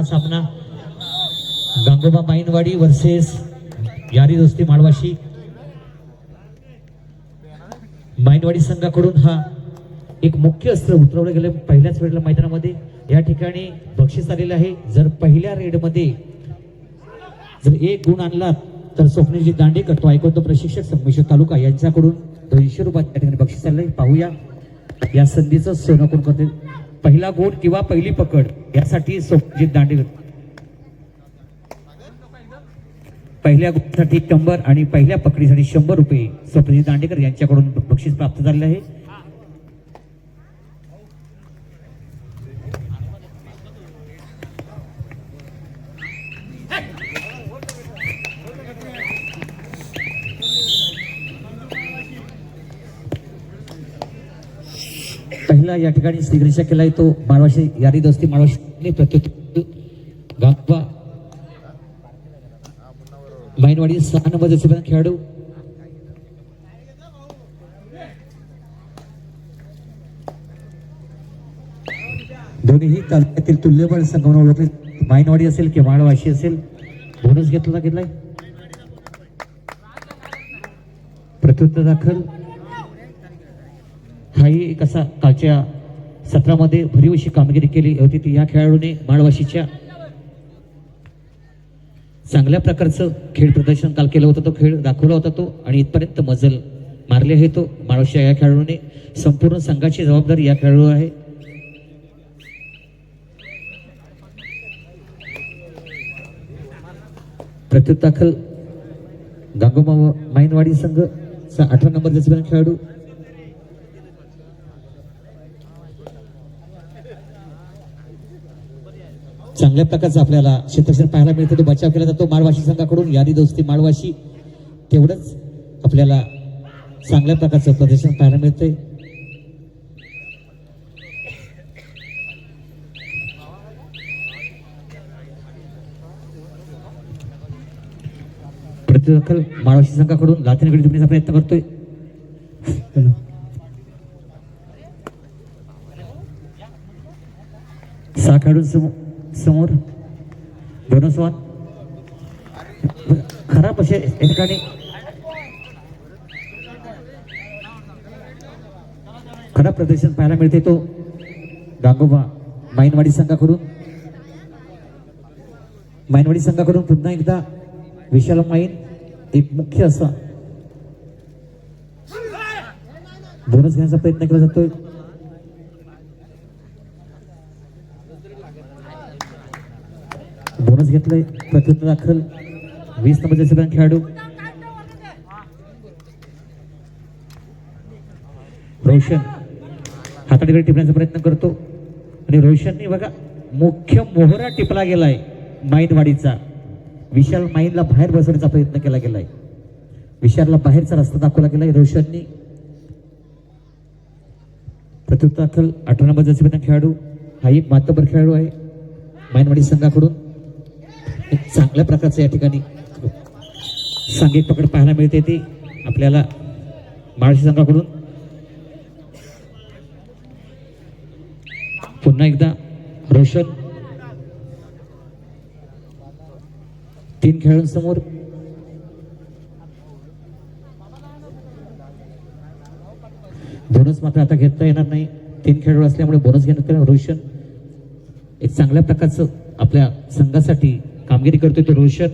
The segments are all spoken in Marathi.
हा सामना गांगोबा माईनवाडी वर्सेस यारी दोस्ती माळवाशी। माईनवाडी संघाकडून हा एक मुख्य अस्त्र उतरवलं गेलं पहिल्याच वेळेला मैदानामध्ये। या ठिकाणी बक्षीस आलेलं आहे। जर पहिल्या रेडमध्ये जर एक गुण आणला तर स्वप्नीलजी दांडेकर तो ऐकवतो प्रशिक्षक संगमेश्वर तालुका यांच्याकडून 200 रुपये त्या ठिकाणी बक्षीस आलंय। पाहूया या संधीचं सोनं कोण करते। पहिला गुण किंवा पहिली पकड यासाठी स्वप्नील दांडेकर, पहिल्या गुणासाठी 100 आणि पहिल्या पकडीसाठी 100 रुपये स्वप्नील दांडेकर यांच्याकडून बक्षीस प्राप्त झालेलं आहे। पहिला या ठिकाणी श्रीगणेशा केलाय तो माळवाशी यारी दोस्ती माळवाशी गांगोबा माईनवाडी 6 नंबरचे खेळाडू दोन्हीही तालुक्यातील तुल्यबळ संघाने ओळखले। माईनवाडी असेल किंवा माळवाशी असेल बोनस घेतलाय। प्रत्युत्तर दाखल हाही एक असा कालच्या सत्रामध्ये भरीव अशी कामगिरी केली होती ती या खेळाडूने माळवाशीच्या चांगल्या प्रकारचं खेळ प्रदर्शन काल केलं होतं। तो खेळ दाखवला होता तो आणि इथपर्यंत मजल मारले आहे तो माळवाशी या खेळाडूने। संपूर्ण संघाची जबाबदारी या खेळाडू आहे। प्रत्युत्तर दाखल गांगोबा माईनवाडी संघ 18 नंबरचा खेळाडू चांगल्या प्रकारचा आपल्याला क्षेत्ररक्षण पाहायला मिळतं। तो बचाव केला जातो माळवाशी संघाकडून। यारी दोस्ती माळवाशी तेवढंच आपल्याला चांगल्या प्रकारचं प्रदर्शन पाहायला मिळतंय। प्रतिदाखल माळवाशी संघाकडून लाथेने गडी जिंकण्याचा प्रयत्न करतोय। सहा खेळाडू समोर बोनस वन खराब असे या ठिकाणी खराब प्रदर्शन पाहायला मिळते तो गांगोबा माईनवाडी संघाकडून। माईनवाडी संघाकडून पुन्हा एकदा विशाल माईन एक मुख्य असा बोनस घेण्याचा प्रयत्न केला जातोय। बोनस घेतलंय। प्रत्युत्तर दाखल 20 नंबरचे खेळाडू रोशन हाताकडे टिपण्याचा प्रयत्न करतो आणि रोशनने बघा मुख्य मोहरा टिपला गेलाय माईनवाडीचा। विशाल माईनला बाहेर बसवण्याचा प्रयत्न केला गेलाय। विशालला बाहेरचा रस्ता दाखवला गेलाय रोशननी। प्रत्युत्तर दाखल 18 नंबरचा खेळाडू हा एक मातबर खेळाडू आहे माईनवाडी संघाकडून। चांगल्या प्रकारचं या ठिकाणी सांघिक पकड पाहायला मिळते ती आपल्याला माळवाशी संघाकडून। पुन्हा एकदा रोशन 3 खेळाडूंसमोर बोनस मात्र आता घेता येणार नाही। 3 खेळाडू असल्यामुळे बोनस घेणं रोशन एक चांगल्या प्रकारचं आपल्या संघासाठी कामगिरी करतोय तो रोशन।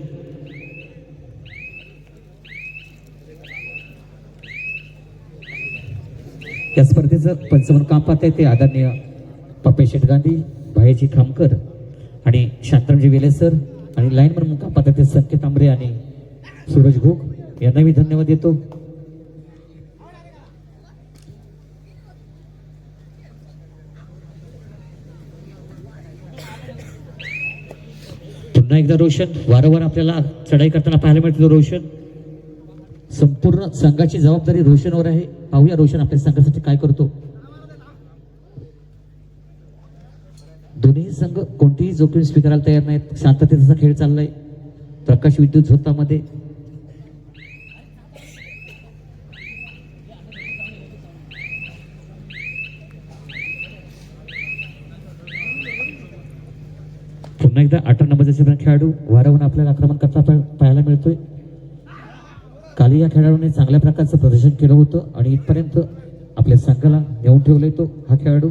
या स्पर्धेचं पंचावन्न काम पाहत ते आदरणीय पप्पे शेठ गांधी, भायजी खामकर आणि शांतारामजी वेलेसर आणि लाईनमन म्हणून काम पाहत ते संकेत आंबरे आणि सूरज घोग यांना मी धन्यवाद देतो। पुन्हा एकदा रोशन वारंवार आपल्याला चढाई करताना पाहायला मिळतो। रोशन संपूर्ण संघाची जबाबदारी रोशनवर आहे। पाहूया रोशन आपल्या संघासाठी काय करतो। दोन्ही संघ कोणतीही जोखीम स्वीकारायला तयार नाहीत। शांततेचा खेळ चाललाय प्रकाश विद्युत झोतामध्ये। पुन्हा एकदा 18 नंबरचा खेळाडू वारंवार आपल्याला आक्रमण करता पाहायला मिळतोय. काल या खेळाडूने चांगल्या प्रकारचं प्रदर्शन केलं होतं आणि इथपर्यंत आपल्या संघाला नेऊन ठेवलंय. तो हा खेळाडू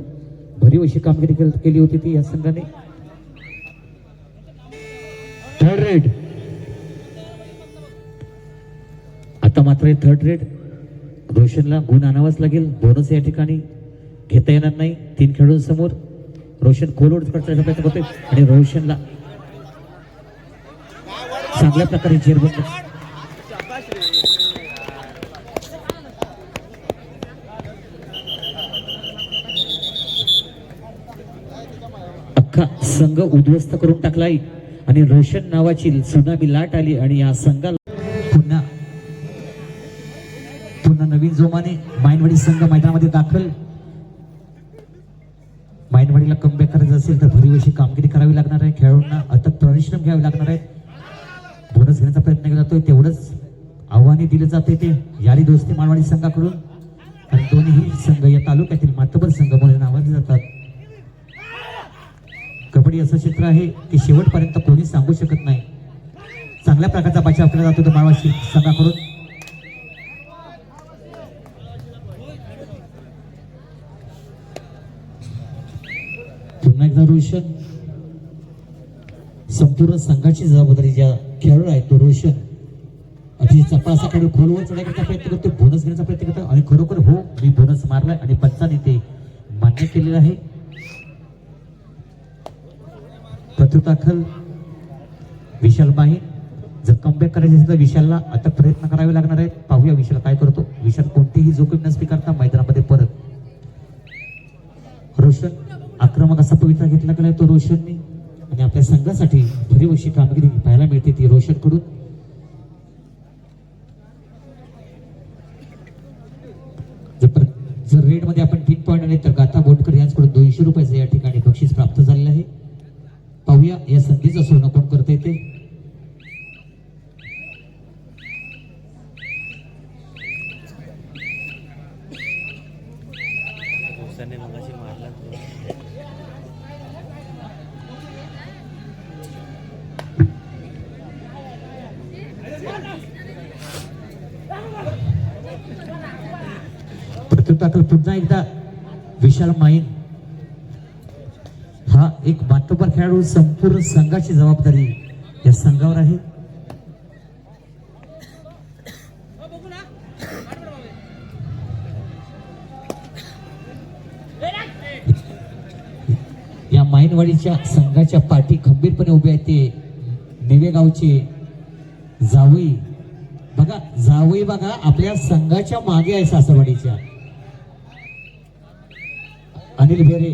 भरीव अशी कामगिरी केली होती ती या संघाने. थर्ड रेड आता मात्र थर्ड रेड रोशनला गुण आणावाच लागेल. बोनस या ठिकाणी घेता येणार नाही. 3 खेळाडूंसमोर रोशन खोलवर करण्याचा प्रयत्न करतोय आणि रोशनला चांगल्या प्रकारे जेरबंद अख्खा संघ उद्ध्वस्त करून टाकलाय आणि रोशन नावाची सुनामी लाट आली आणि या संघाला पुन्हा नवीन जोमाने मायनवाडी संघ मैदानामध्ये दाखल. मायनवाडीला कमबॅक करायचं असेल तर भरीव अशी कामगिरी करावी लागणार आहे. खेळाडूंना अथक परिश्रम घ्यावे लागणार आहेत. बोनस घेण्याचा प्रयत्न केला जातोय तेवढंच आव्हाने दिले जाते ते यारी दोस्ती मानवाडी संघाकडून. कारण दोन्ही संघ या तालुक्यातील मातबर संघ म्हणून नावाजले जातात. कबड्डी असं क्षेत्र आहे की शेवटपर्यंत कोणी सांगू शकत नाही. चांगल्या प्रकारचा बचाव केला जातो मानवाडी संघाकडून. पुन्हा एकदा रोशन संपूर्ण संघाची जबाबदारी ज्या खेळाडू आहे तो रोशन अतिशय चपळासा खेळून खोलवर चढण्याचा प्रयत्न करतो. बोनस घेण्याचा प्रयत्न करतो आणि खरोखर हो मी बोनस मारलाय आणि पंचाने ते मान्य केलेलं आहे. प्रत्युत्तर विशाल माहीन जर कमबॅक करायचे असेल तर विशालला आता प्रयत्न करावे लागणार आहेत. पाहूया विशाल काय करतो. विशाल कोणतीही जोखीम न स्वीकारता मैदानामध्ये परत. रोशन आक्रमक असा पवित्रा घेतला गेलाय तो रोशनने आणि आपल्या संघासाठी भरीव अशी कामगिरी पाहायला मिळते ती रोशन कडून. जर रेड मध्ये आपण 3 पॉईंट आले तर गाथा बोटकर यांच्याकडून 200 रुपयाचं या ठिकाणी बक्षीस प्राप्त झालेलं आहे. पाहूया या संधीचं सोनं कोण करता येते. प्रत्युत्तर पुन्हा एकदा विशाल माहीन हा एक मातबर खेळाडू. संपूर्ण संघाची जबाबदारी या संघावर आहे. या मायनवाडीच्या संघाच्या पाठी खंबीरपणे उभे आहेत ते निवेगावचे जावई. बघा जावई बघा आपल्या संघाच्या मागे आहे सासरवाडीच्या. अनिल बेरे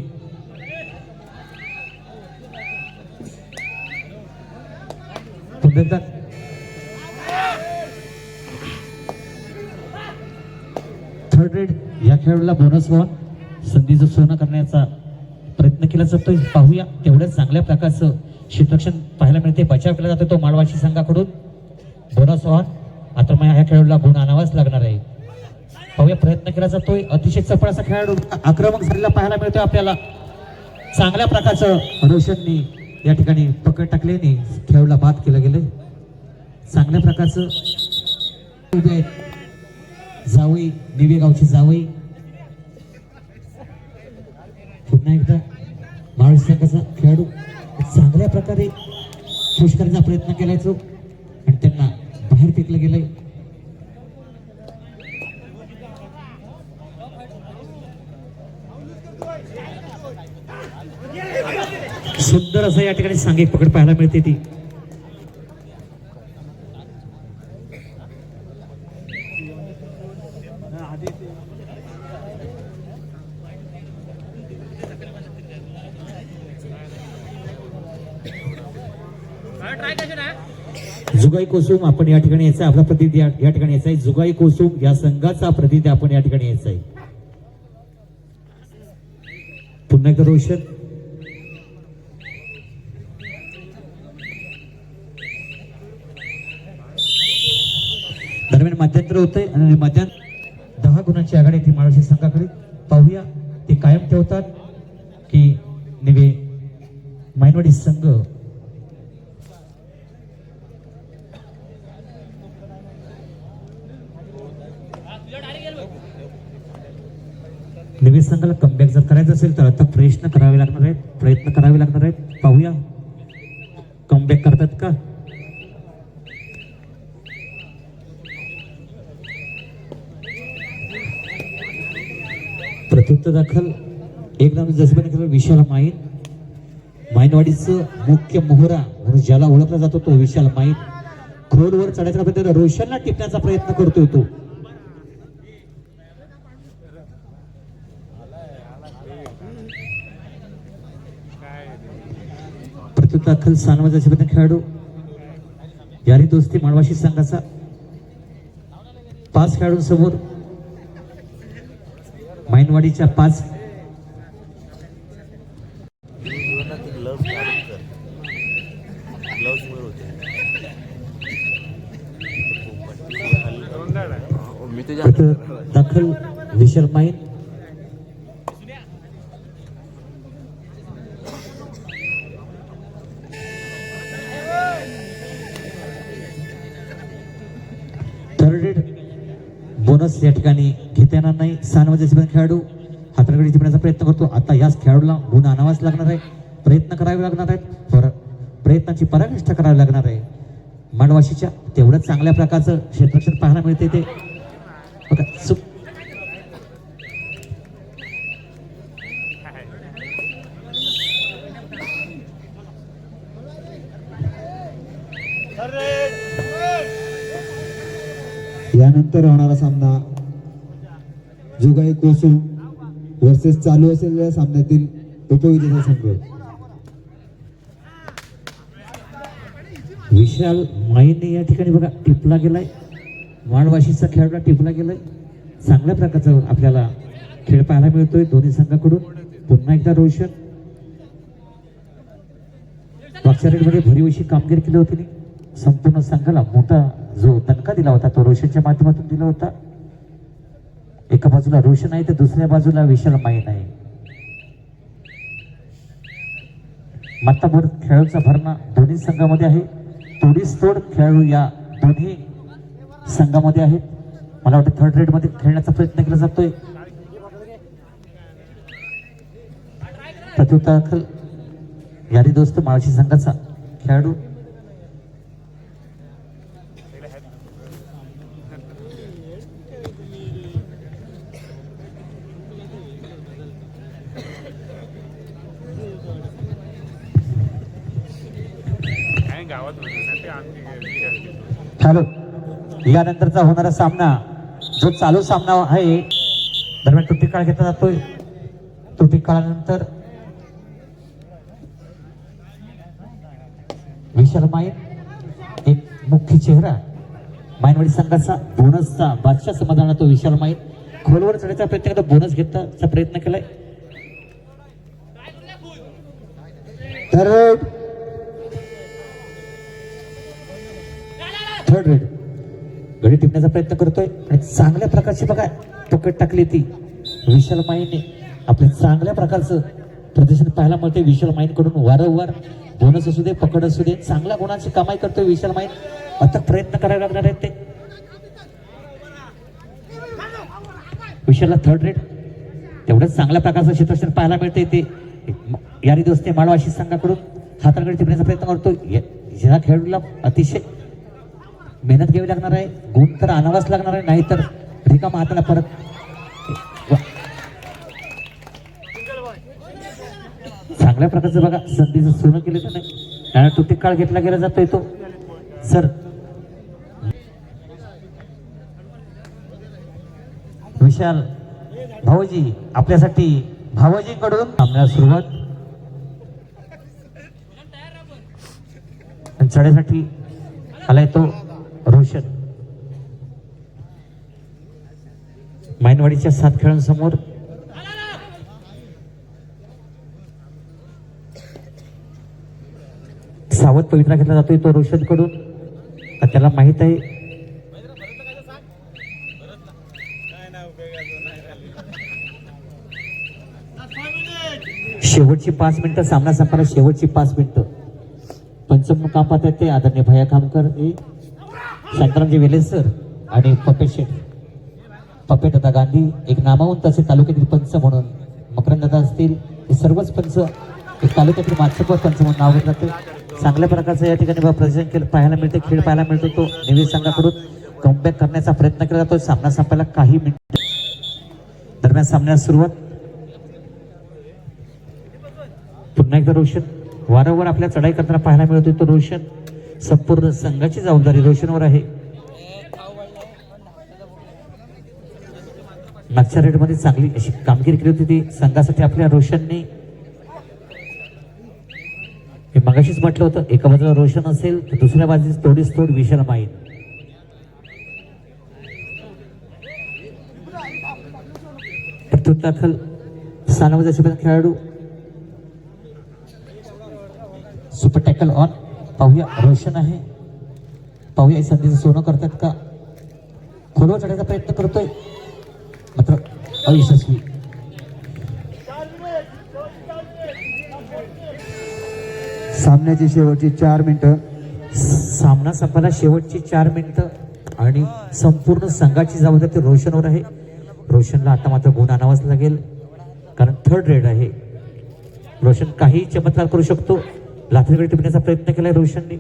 थर्ड रेड या खेळाडूला बोनस वन संधीचं सोनं करण्याचा प्रयत्न केला जातोय. पाहूया तेवढ्याच चांगल्या प्रकारचं क्षेत्ररक्षण पाहायला मिळते. बचाव केला जातो तो माळवाशी संघाकडून. बोनस वन आता मग ह्या खेळाडूला गुण आणावाच लागणार आहे. पाहूया प्रयत्न केला जातोय. अतिशय चपळ असा खेळाडू आक्रमक झालेला पाहायला मिळतोय आपल्याला. चांगल्या प्रकारचं रोशननी या ठिकाणी पकड टाकल्याने खेळाडूला बाद केलं गेलंय. चांगल्या प्रकारचं उभे आहेत जावई निवेगावची जावई. पुन्हा एकदा मावळ संघाचा खेळाडू चांगल्या प्रकारे खुश करण्याचा प्रयत्न केलाय तो आणि त्यांना बाहेर फेकलं गेलंय. सुंदर असं या ठिकाणी सांघिक पकड पाहायला मिळते ती. जुगाई कोसुम आपण या ठिकाणी यायचा आपला प्रतिनिधी या ठिकाणी यायचा आहे. जुगाई कोसुम या संघाचा प्रतिनिधी आपण या ठिकाणी यायचा आहे. पुन्हा एकदा रोशन दरम्यान मध्यंतर होतंय आणि मध्यान 10 गुणांची आघाडी ती माळशी संघाकडे. पाहूया ते कायम ठेवतात की निवे मायनवाडी संघ निवेश संघाला कमबॅक जर करायचं असेल तर आता प्रयत्न करावे लागणार आहेत पाहूया कमबॅक करतात का. प्रत्युत्तर दाखल एक नाव जसबने केलं विशाल माईनवाडीचं मुख्य मोहरा म्हणून ज्याला ओळखला जातो तो विशाल माईन खोलवर चढायचा प्रयत्न रोशनला टिपण्याचा प्रयत्न करतोय तो. प्रत्युत्तर दाखल सानवाचा खेळाडू यारी दोस्ती माळवाशी संघाचा 5 खेळाडूंसमोर माईनवाडीच्या 5 दाखल विशाल माईन थर्ड रेड बोनस या ठिकाणी घेता येणार नाही. सानवाचे खेळाडू हाताकडे टिपण्याचा प्रयत्न करतो. आता याच खेळाडूला गुण आणावाच लागणार आहे, प्रयत्न करावे लागणार आहेत, प्रयत्नाची पराकाष्ठा करावी लागणार आहे. मांडवाशीच्या तेवढंच चांगल्या प्रकारचं क्षेत्ररक्षण पाहायला मिळते ते बघा. यानंतर होणारा सामना जुगाई कोसू वर्सेस चालू असलेल्या सामन्यातील उपविजेता संघ. विशाल माईने या ठिकाणी बघा टिपला गेलाय, माणवाशीचा खेळाडू टिपला गेलाय. चांगल्या प्रकारचा आपल्याला खेळ पाहायला मिळतोय दोन्ही संघाकडून. पुन्हा एकदा रोशन मागच्या रेडमध्ये भरीव अशी कामगिरी केली होती. संपूर्ण संघाला मोठा जो दणका दिला होता तो रोशनच्या माध्यमातून दिला होता. एका बाजूला रोशन आहे तर दुसऱ्या बाजूला विशाल माईन आहे. माताभर खेळाडूचा भरणा दोन्ही संघामध्ये आहे. तोडीस तोड खेळाडू या दोन्ही संघामध्ये आहेत. मला वाटतं थर्ड रेड मध्ये खेळण्याचा प्रयत्न केला जातोय. प्रत्युत्तर यारी दोस्त माळशी संघाचा खेळाडू हॅलो. यानंतरचा होणारा सामना जो चालू सामना आहे दरम्यान तुटी काळ घेतला जातोय. तुटी काळानंतर विशाल माईन एक मुख्य चेहरा माईनवाडी संघाचा बोनसचा बादशाह समाधान तो विशाल माईन खोलवर चढायचा प्रयत्न करतो. बोनस घेण्याचा प्रयत्न केलाय. थर्ड रेड गडी टिपण्याचा प्रयत्न करतोय आणि चांगल्या प्रकारची बघा पकड टाकली ती विशाल माईने. आपल्या चांगल्या प्रकारचं प्रदर्शन पाहायला मिळते विशाल माईन कडून. वारंवार बोनस असू दे पकड असू दे चांगल्या गुणांची कमाई करतोय विशाल माईन. आता प्रयत्न करावे लागणार आहेत ते. विशालला थर्ड रेड तेवढंच चांगल्या प्रकारचं क्षेत्ररक्षण पाहायला मिळते ते यारी दोस्ती माळवाशी संघाकडून हाताकडे टिपण्याचा प्रयत्न करतोय. या खेळाडूला अतिशय मेहनत घ्यावी लागणार आहे. गुण तर आणावाच लागणार आहे, नाहीतर रिकामा हाताला परत. चांगल्या प्रकारचं बघा संधीचं सोनं केलं तर नाही. तुटी काळ घेतला गेला जातोय तो सर. विशाल भाऊजी आपल्यासाठी भाऊजींकडून सामन्याला सुरुवात. चढ्यासाठी आलाय तो रोशन. माईनवाडीच्या 7 खेळांसमोर सावध पवित्रा घेतला जातोय तो रोशन कडून. त्याला माहित आहे शेवटची 5 मिनिटं सामना संपणार. शेवटची 5 मिनिटं पंचम काम पाहतात ते आदरणीय भैया खामकर, शांतारामजी वेले सर आणि पपेश शेठ. पपेदादा गांधी एक नामवंत असे तालुक्यातील पंच म्हणून, मकरंददादा असतील, हे सर्वच पंच एक तालुक्यातील मातृत्व पंच म्हणून नाव घेतलं जाते. चांगल्या प्रकारचं या ठिकाणी प्रदर्शन केलं पाहायला मिळते, खेळ पाहायला मिळतो. तो निवेश संघाकडून कमबॅक करण्याचा प्रयत्न केला जातो. सामना संपायला काही मिनिट दरम्यान सामन्यास सुरुवात. पुन्हा एकदा रोशन वारंवार आपल्या चढाई करताना पाहायला मिळतो. तो रोशन संपूर्ण संघाची जबाबदारी रोशनवर आहे. मागच्या रेडमध्ये चांगली अशी कामगिरी केली होती ती संघासाठी आपल्या रोशनने. मी मगाशीच म्हटलं होतं, एका बाजूला रोशन असेल तर दुसऱ्या बाजूस थोडीच थोड विशाल माहीत. प्रथम दाखल स्थानावर खेळाडू सुपर टॅकल ऑन. पाहूया रोशन आहे, पाहूया या संधीचं सोनं करतात का. खोलवर चढायचा प्रयत्न करतोय मात्र अयशस्वी. सामन्याची शेवटची 4 मिनिटं. सामना संपायला शेवटची 4 मिनिटं आणि संपूर्ण संघाची जबाबदारी रोशनवर आहे. रोशनला आता मात्र गुण आणावाच लागेल कारण थर्ड रेड आहे. रोशन काही चमत्कार करू शकतो. लाथरीकडे टिपण्याचा प्रयत्न केलाय रोशनने.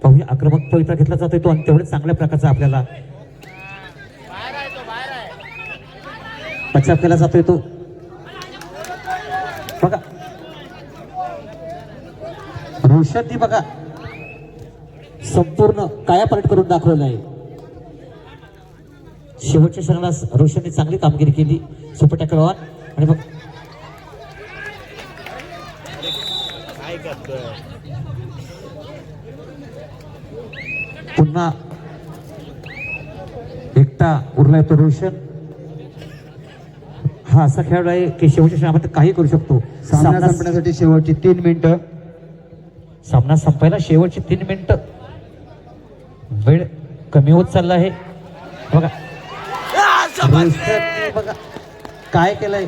पाहूया आक्रमक पवित्रा घेतला जातोय तो आणि तेवढ्या चांगल्या प्रकारचा आपल्याला बचाव केला जातोय. तो बघा रोशनने बघा संपूर्ण कायापालट करून दाखवलेलं आहे. शेवटच्या क्षणाला रोशनने चांगली कामगिरी केली. सुपर टॅकल ऑन आणि बघ पुन्हा एकटा उरलाय तो रोशन. हा असा खेळाडू आहे की शेवटच्या क्षणामध्ये काही करू शकतो. सामना संपण्यासाठी शेवटची 3 मिनिटं. सामना संपायला शेवटची 3 मिनिटं. वेळ कमी होत चालला आहे. बघा रोशनने बघा काय केलंय.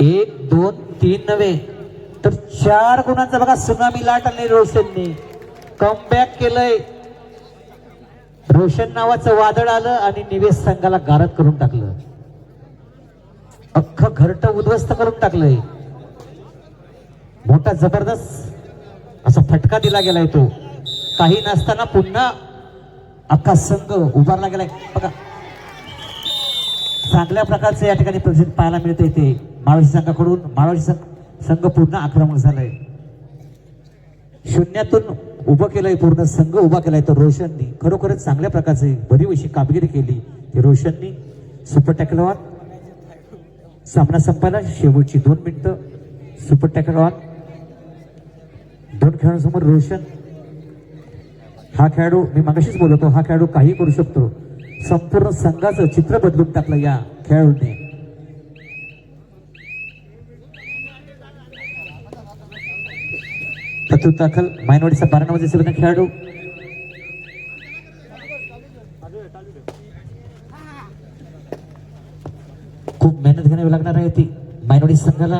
एक 2 3 नव्हे तर 4 गुणांचा बघा सुनामी लाट आली. रोशनने कमबॅक केलंय. रोशन नावाचं वादळ आलं आणि निवेश संघाला गारद करून टाकलं. अख्खं घरटं उद्ध्वस्त करून टाकलंय. मोठा जबरदस्त असा फटका दिला गेलाय. तो काही नसताना पुन्हा अख्खा संघ उभारला गेलाय. बघा चांगल्या प्रकारचं या ठिकाणी प्रदर्शन पाहायला मिळतंय. ते माळोशी संघाकडून माळोशी संघ पूर्ण आक्रमक झालाय. शून्यातून उभं केलंय, पूर्ण संघ उभा केलाय. तर रोशननी खरोखरच चांगल्या प्रकारची बरीच अशी कामगिरी केली. ते रोशननी सुपर टॅकल ऑन. सामना संपायला शेवटची 2 मिनिटं. Super tackle on. 2 खेळाडूंसमोर रोशन हा खेळाडू मी मागाशीच बोलतो, हा खेळाडू काही करू शकतो. संपूर्ण संघाचं चित्र बदलून टाकलं या खेळाडूने. प्रथम दाखल मायनवाडीचा 12 नंबरचा खेळाडू खूप मेहनत घ्यावी लागणार आहे ती मायनवाडी संघाला.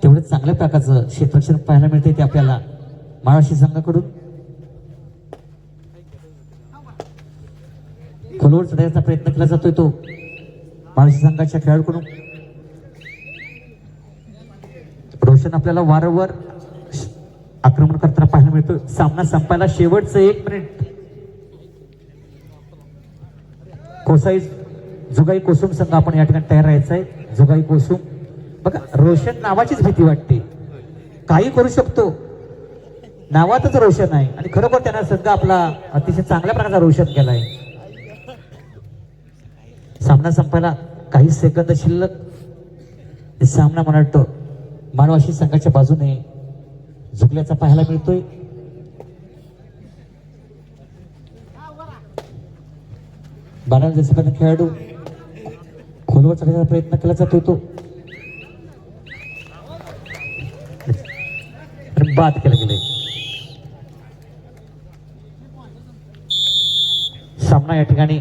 तेवढं चांगल्या प्रकारचं क्षेत्ररक्षण पाहायला मिळते ते आपल्याला माळोशी संघाकडून. खोलवर चढायचा प्रयत्न केला जातोय तो माळोशी संघाच्या खेळाडूकडून. रोशन आपल्याला वारंवार आक्रमण करताना पाहायला मिळतो. सामना संपायला शेवटचं 1 मिनिट. कोसाई जुगाई कोसुम संघ आपण या ठिकाणी तयार राहायचं आहे. जुगाई कोसुम बघा रोशन नावाचीच भीती वाटते. काही करू शकतो, नावातच रोशन आहे आणि खरोखर त्यांना संघ आपला अतिशय चांगल्या प्रकारचा रोशन केलाय. सामना संपायला काही सेकंद शिल्लक. सामना मला वाटतं मानवाशी संघाच्या बाजूने झुकल्याचा पाहायला मिळतोय. बारा जसे खेळाडू खोलवर चढण्याचा प्रयत्न केला जातोय तो बाद केला गेलाय. सामना या ठिकाणी